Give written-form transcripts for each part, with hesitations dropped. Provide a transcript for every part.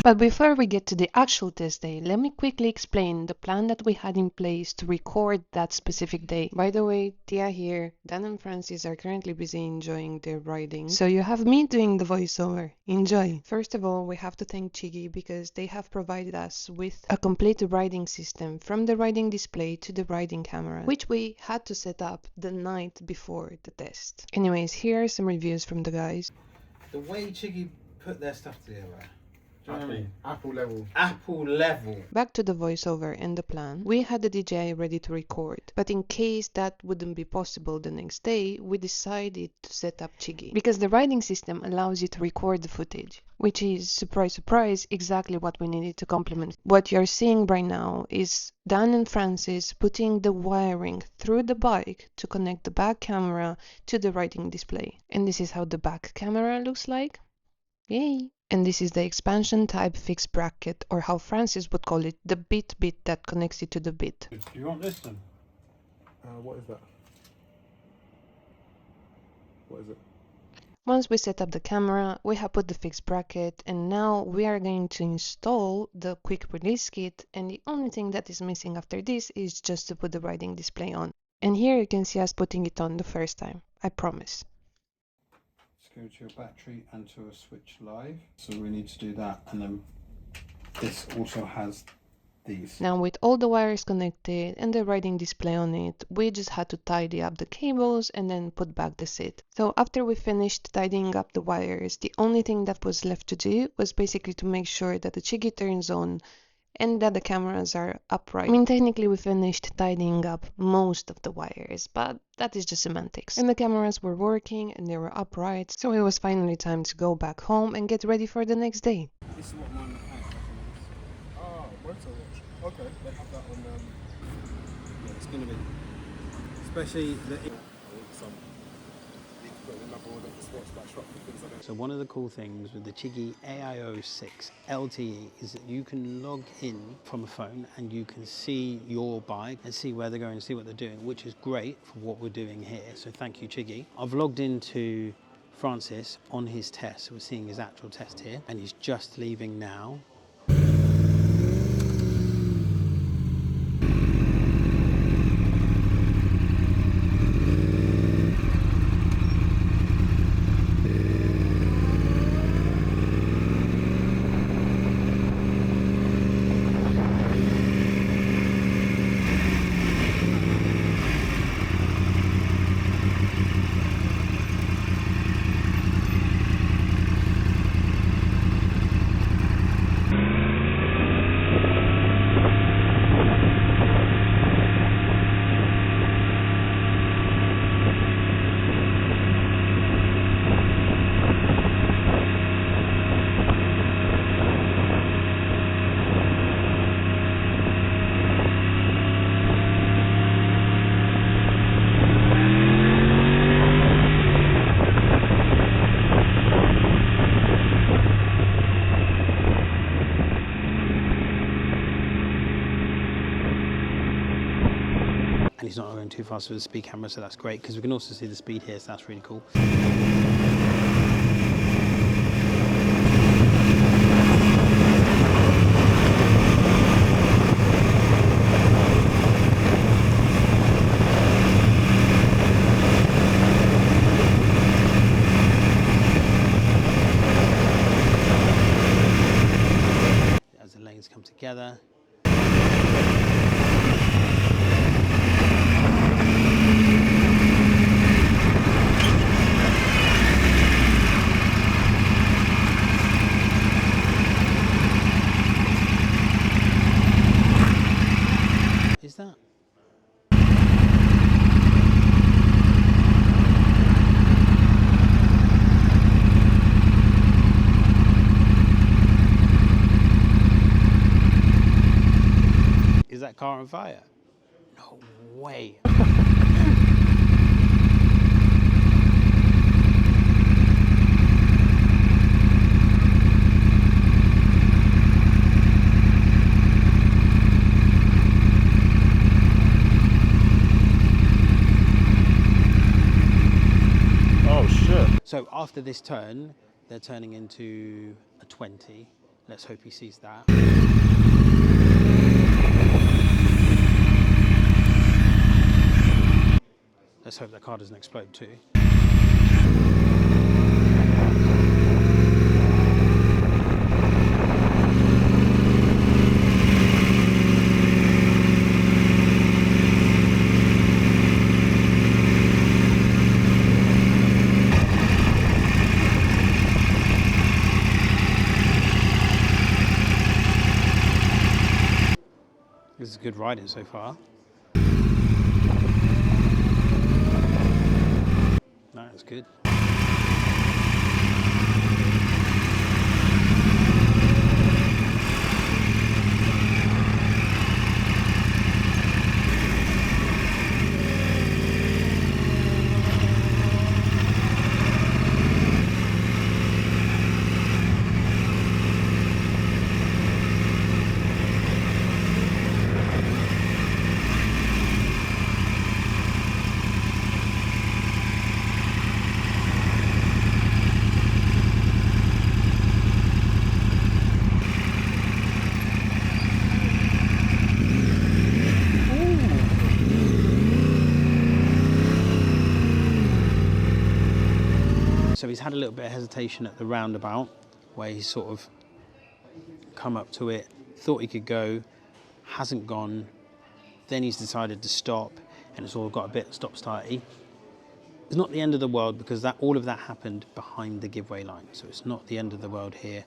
But before we get to the actual test day, let me quickly explain the plan that we had in place to record that specific day. By the way, Tia here, Dan and Francis are currently busy enjoying their riding, so you have me doing the voiceover. Enjoy! First of all, we have to thank Chigee because they have provided us with a complete riding system from the riding display to the riding camera, which we had to set up the night before the test. Anyways, here are some reviews from the guys. The way Chigee put their stuff together. Do you know what I mean? Apple level. Apple level. Back to the voiceover and the plan. We had the DJI ready to record, but in case that wouldn't be possible the next day, we decided to set up Chigee because the riding system allows you to record the footage, which is, surprise surprise, exactly what we needed to complement. What you're seeing right now is Dan and Francis putting the wiring through the bike to connect the back camera to the riding display. And this is how the back camera looks like. Yay! And this is the expansion type fixed bracket, or how Francis would call it, the bit that connects it to the bit. Do you want this then? What is that? What is it? Once we set up the camera, we have put the fixed bracket, and now we are going to install the quick release kit, and the only thing that is missing after this is just to put the riding display on. And here you can see us putting it on the first time, I promise. Go to your battery and to a switch live. So we need to do that, and then this also has these. Now with all the wires connected and the riding display on it, we just had to tidy up the cables and then put back the seat. So after we finished tidying up the wires, the only thing that was left to do was basically to make sure that the Chigee turns on and that the cameras are upright. I mean, technically we finished tidying up most of the wires, but that is just semantics. And the cameras were working and they were upright, so it was finally time to go back home and get ready for the next day. This is what mine has. Oh, motor watch. Okay, they have that on Yeah, it's going to be, especially the. So one of the cool things with the Chigee AIO-6 LTE is that you can log in from a phone and you can see your bike and see where they're going and see what they're doing, which is great for what we're doing here. So thank you, Chigee. I've logged into Francis on his test. So we're seeing his actual test here, and he's just leaving now. And he's not going too fast with the speed camera, so that's great, because we can also see the speed here, so that's really cool. As the lanes come together. Is that? Is that car on fire? No way. Oh shit. So after this turn, they're turning into a 20, Let's hope he sees that. Let's hope that car doesn't explode too. This is good riding so far. That's good. So he's had a little bit of hesitation at the roundabout where he's sort of come up to it, thought he could go, hasn't gone, then he's decided to stop, and it's all got a bit stop-starty. It's not the end of the world because all of that happened behind the giveaway line, so it's not the end of the world here.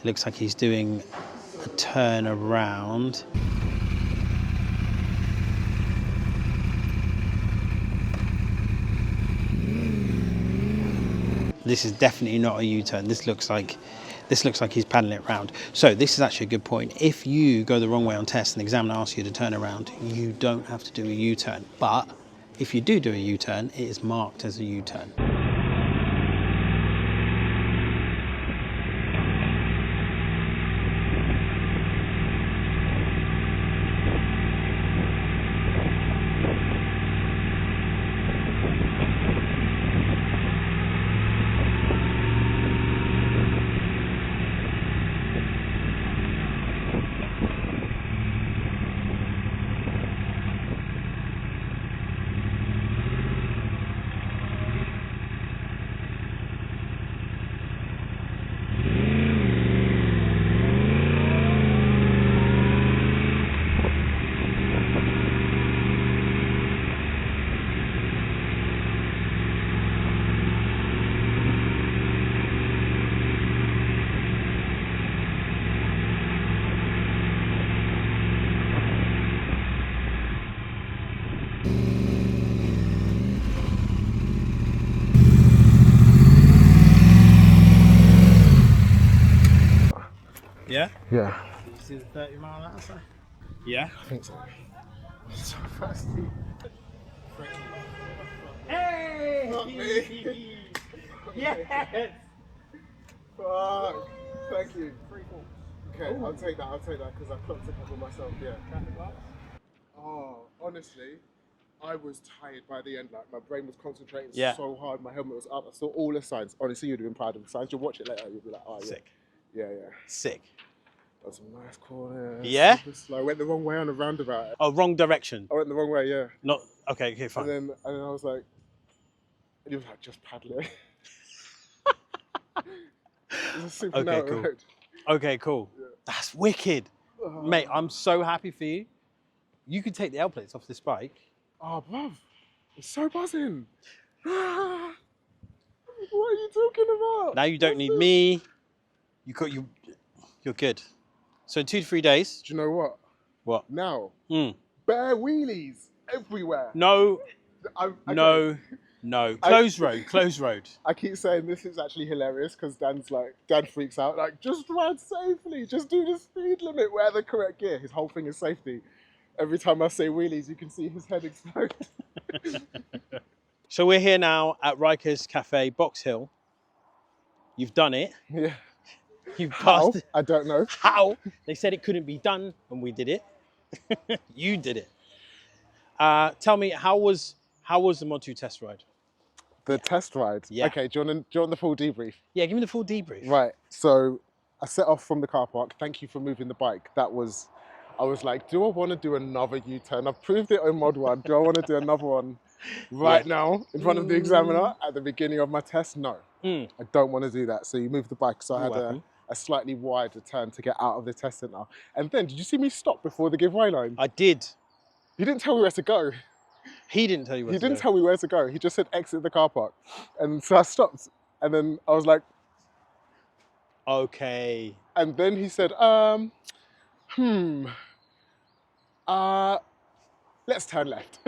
Looks like he's doing a turn around. This is definitely not a U-turn. This looks like he's paddling it round. So this is actually a good point. If you go the wrong way on test and the examiner asks you to turn around, you don't have to do a U-turn. But if you do a U-turn, it is marked as a U-turn. Yeah. You see the 30-mile-an-hour sign? Yeah. I think so. So thirsty. Hey! Yes! Fuck. Thank you. Okay, I'll take that because I clocked a couple myself, yeah. Oh, honestly, I was tired by the end. Like, my brain was concentrating so hard, my helmet was up. I saw all the signs. Honestly, you'd have been proud of the signs. You'll watch it later, you'll be like, oh, yeah. Sick. Yeah. Sick. Got some nice corners. Yeah? Super slow. I went the wrong way on the roundabout. Oh, wrong direction. I went the wrong way, yeah. Not okay, fine. And then I was like, and he was like, just paddle it. It's a super narrow cool. road. Okay, cool. Yeah. That's wicked. Mate, I'm so happy for you. You could take the L plates off this bike. Oh, bruv, it's so buzzing. What are you talking about? Now you don't need me. You're good. So in 2 to 3 days. Do you know what? What? Now, bare wheelies everywhere. No. Okay. No. Close road. I keep saying this is actually hilarious because Dan freaks out. Like, just ride safely. Just do the speed limit. Wear the correct gear. His whole thing is safety. Every time I say wheelies, you can see his head explode. So we're here now at Riker's Cafe, Box Hill. You've done it. Yeah. You've passed it. I don't know. How? They said it couldn't be done, and we did it. You did it. Tell me, how was the Moto test ride? The test ride? Yeah. Okay, do you want the full debrief? Yeah, give me the full debrief. Right, so I set off from the car park. Thank you for moving the bike. I was like, do I want to do another U-turn? I've proved it on Mod 1. Do I want to do another one now in front of the examiner at the beginning of my test? No, I don't want to do that. So you moved the bike. So I had a slightly wider turn to get out of the test center. And then, did you see me stop before the giveaway line? I did. You didn't tell me where to go. He didn't tell you where to go. He didn't tell me where to go. He just said exit the car park. And so I stopped. And then I was like, okay. And then he said, let's turn left.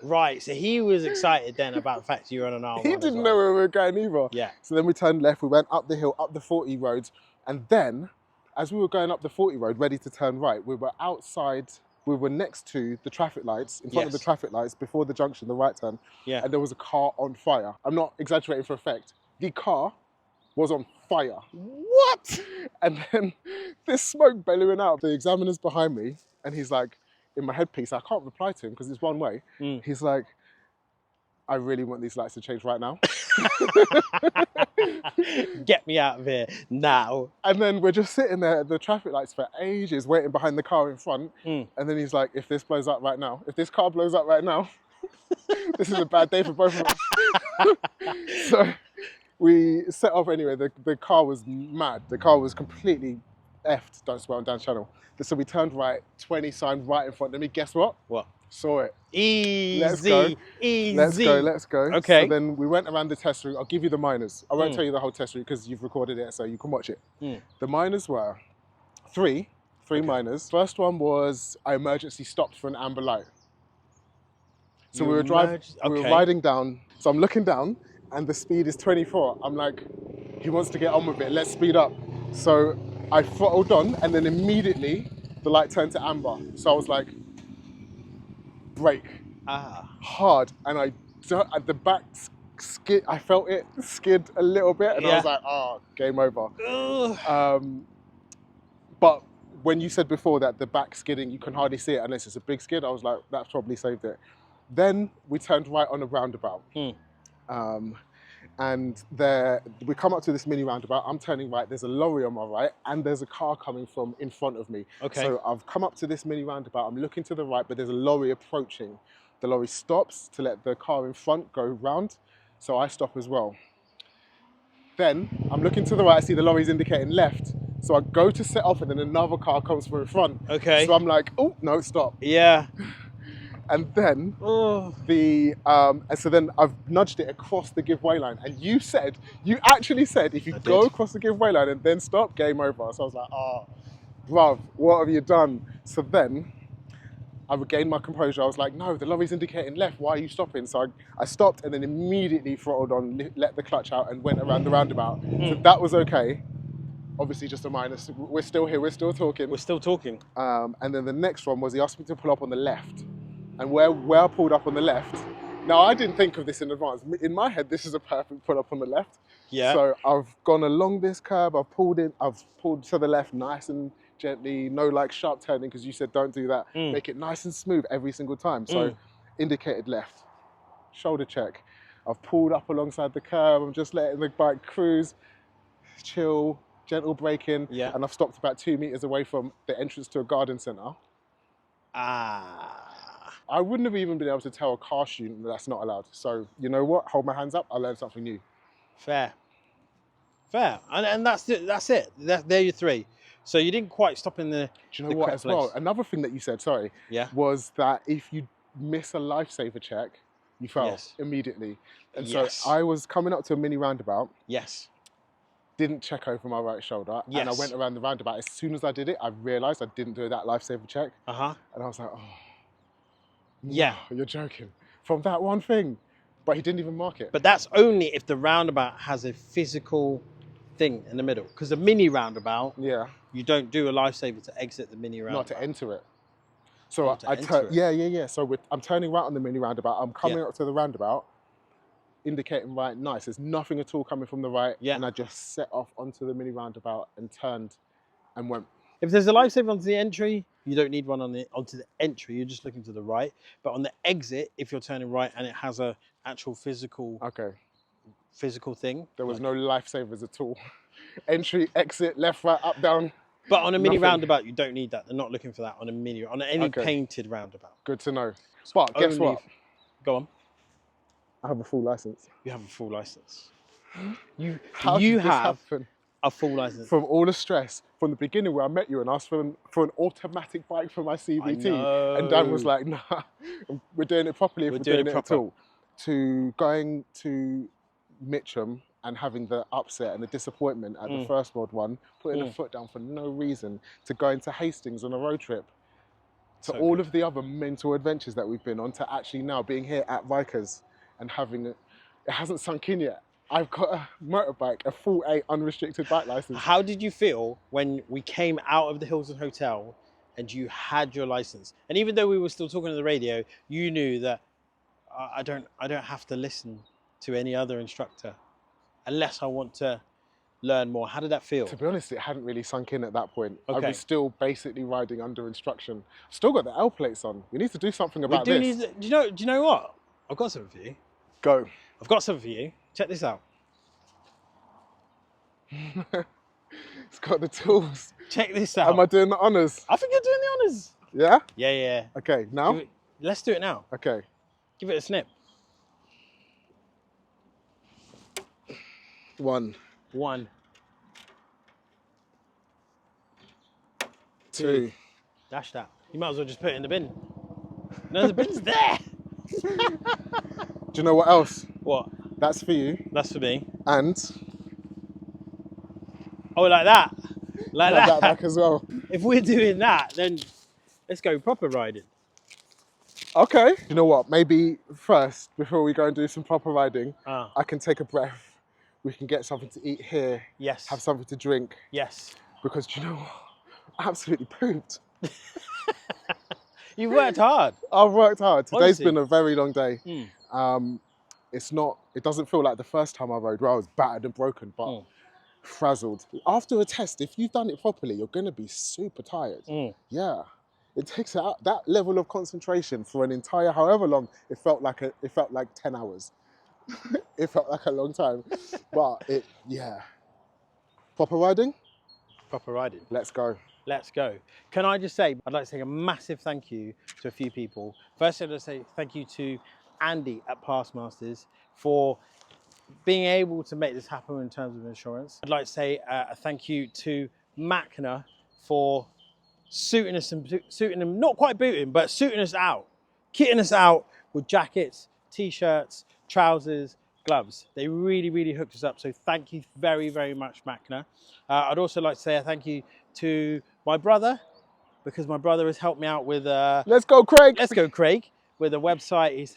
Right, so he was excited then about the fact you were on an R1. He didn't know where we were going either. Yeah. So then we turned left, we went up the hill, up the 40 roads. And then, as we were going up the 40 road, ready to turn right, we were outside, we were next to the traffic lights, in front of the traffic lights, before the junction, the right turn. Yeah. And there was a car on fire. I'm not exaggerating for effect. The car was on fire. What? And then this smoke bellowing out. The examiner's behind me, and he's like, in my headpiece, I can't reply to him because it's one way. He's like, I really want these lights to change right now. Get me out of here now. And then we're just sitting there at the traffic lights for ages, waiting behind the car in front. And then he's like, if this blows up right now, if this car blows up right now, this is a bad day for both of us. So we set off anyway. The car was mad. The car was completely effed, don't swear on Dan's channel. So we turned right, 20 sign right in front of me. Guess what? What? Saw it. Easy. Let's go. Easy. Let's go. Okay. So then we went around the test route. I'll give you the minors. I won't tell you the whole test route because you've recorded it, so you can watch it. The minors were three minors. First one was I emergency stopped for an amber light. So we were riding down. So I'm looking down and the speed is 24. I'm like, he wants to get on with it. Let's speed up. So I throttled on and then immediately the light turned to amber. So I was like, brake hard. And the back skid, I felt it skid a little bit and I was like, oh, game over. But when you said before that the back skidding, you can hardly see it unless it's a big skid, I was like, that probably saved it. Then we turned right on a roundabout. And we come up to this mini roundabout. I'm turning right. There's a lorry on my right, and there's a car coming from in front of me. Okay. So I've come up to this mini roundabout. I'm looking to the right, but there's a lorry approaching. The lorry stops to let the car in front go round, so I stop as well. Then I'm looking to the right. I see the lorry's indicating left, so I go to set off, and then another car comes from in front. Okay. So I'm like, oh no, stop. Yeah. And then and so then I've nudged it across the giveaway line. And you actually said, if you go across the giveaway line and then stop, game over. So I was like, oh, bruv, what have you done? So then I regained my composure. I was like, no, the lorry's indicating left. Why are you stopping? So I stopped and then immediately throttled on, let the clutch out and went around the roundabout. So that was okay. Obviously just a minus. We're still here, we're still talking. We're still talking. And then the next one was he asked me to pull up on the left. And where I pulled up on the left, now I didn't think of this in advance. In my head, this is a perfect pull up on the left. Yeah. So I've gone along this curb, I've pulled to the left nice and gently, no like sharp turning, because you said don't do that. Make it nice and smooth every single time. So indicated left, shoulder check. I've pulled up alongside the curb, I'm just letting the bike cruise, chill, gentle braking, and I've stopped about 2 meters away from the entrance to a garden centre. I wouldn't have even been able to tell a car student that that's not allowed. So you know what? Hold my hands up. I learned something new. Fair. And that's it. They're your three. So you didn't quite stop in the. Do you know what as well? Another thing that you said, sorry, was that if you miss a lifesaver check, you fail immediately. And so I was coming up to a mini roundabout. Yes. Didn't check over my right shoulder, and I went around the roundabout. As soon as I did it, I realised I didn't do that lifesaver check. And I was like, oh. No, you're joking. From that one thing. But he didn't even mark it. But that's only if the roundabout has a physical thing in the middle. Because a mini roundabout, you don't do a lifesaver to exit the mini roundabout. Not to enter it. So I turn, yeah. So I'm turning right on the mini roundabout. I'm coming up to the roundabout, indicating right, nice. There's nothing at all coming from the right. And I just set off onto the mini roundabout and turned and went. If there's a lifesaver onto the entry, you don't need one onto the entry. You're just looking to the right. But on the exit, if you're turning right and it has a actual physical thing, there was no lifesavers at all. Entry, exit, left, right, up, down. But on a mini roundabout, you don't need that. They're not looking for that on any painted roundabout. Good to know. But guess what? Go on. I have a full license. You have a full license. You have happen? A full license. From all the stress, from the beginning where I met you and asked for an automatic bike for my CVT, and Dan was like, nah, we're doing it properly if we're doing it at all. To going to Mitcham and having the upset and the disappointment at the first world one, putting a foot down for no reason, to going to Hastings on a road trip, to all of the other mental adventures that we've been on, to actually now being here at Rikers and having it hasn't sunk in yet. I've got a motorbike, a full A unrestricted bike license. How did you feel when we came out of the Hilton Hotel and you had your license? And even though we were still talking on the radio, you knew that I don't have to listen to any other instructor unless I want to learn more. How did that feel? To be honest, it hadn't really sunk in at that point. I was still basically riding under instruction. Still got the L plates on. We need to do something about this. Do you know what? I've got something for you. Go. I've got something for you. Check this out. It's got the tools. Check this out. Am I doing the honours? I think you're doing the honours. Yeah? Yeah. Okay, now? Let's do it now. Okay. Give it a snip. One. Two. Dash that. You might as well just put it in the bin. No, the bin's there. Do you know what else? What? That's for you. That's for me. And? Oh, like that? Like that? That back as well. If we're doing that, then let's go proper riding. Okay. You know what? Maybe first, before we go and do some proper riding, I can take a breath. We can get something to eat here. Yes. Have something to drink. Yes. Because do you know what? I absolutely pooped. You've worked hard. I've worked hard. Today's Honestly. been a very long day. It doesn't feel like the first time I rode where I was battered and broken, but frazzled. After a test, if you've done it properly, you're going to be super tired. Yeah. It takes that level of concentration for an entire, however long, it felt like 10 hours. It felt like a long time, but Proper riding? Proper riding. Let's go. Let's go. Can I just say, I'd like to say a massive thank you to a few people. First, I'd like to say thank you to Andy at Passmasters for being able to make this happen in terms of insurance. I'd like to say a thank you to Macna for suiting them, not quite booting, but suiting us out, kitting us out with jackets, t-shirts, trousers, gloves. They really, really hooked us up. So thank you very, very much, Macna. I'd also like to say a thank you to my brother, because my brother has helped me out with... Let's go, Craig! Let's go, Craig, with a website.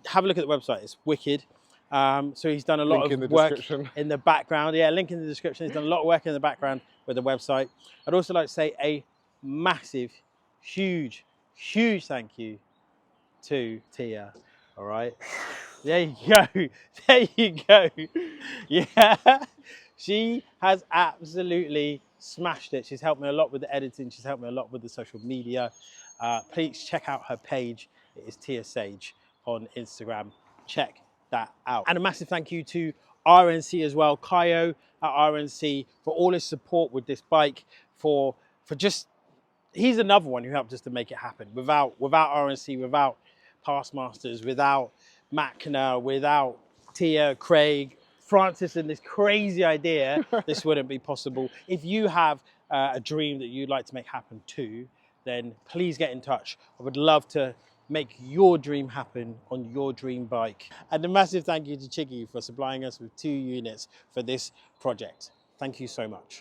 Have a look at the website. It's wicked. So he's done a lot of work in the background. Yeah, link in the description. He's done a lot of work in the background with the website. I'd also like to say a massive, huge thank you to Tia. All right, there you go. There you go. Yeah, she has absolutely smashed it. She's helped me a lot with the editing. She's helped me a lot with the social media. Please check out her page. It is Tia Sage on Instagram. Check that out. And a massive thank you to RNC as well, Kaio at RNC, for all his support with this bike, for just, he's another one who helped us to make it happen. Without RNC, without Past Masters, without Macna, without Tia, Craig, Francis, and this crazy idea, this wouldn't be possible. If you have a dream that you'd like to make happen too, then please get in touch. I would love to make your dream happen on your dream bike. And a massive thank you to Chigee for supplying us with 2 units for this project. Thank you so much.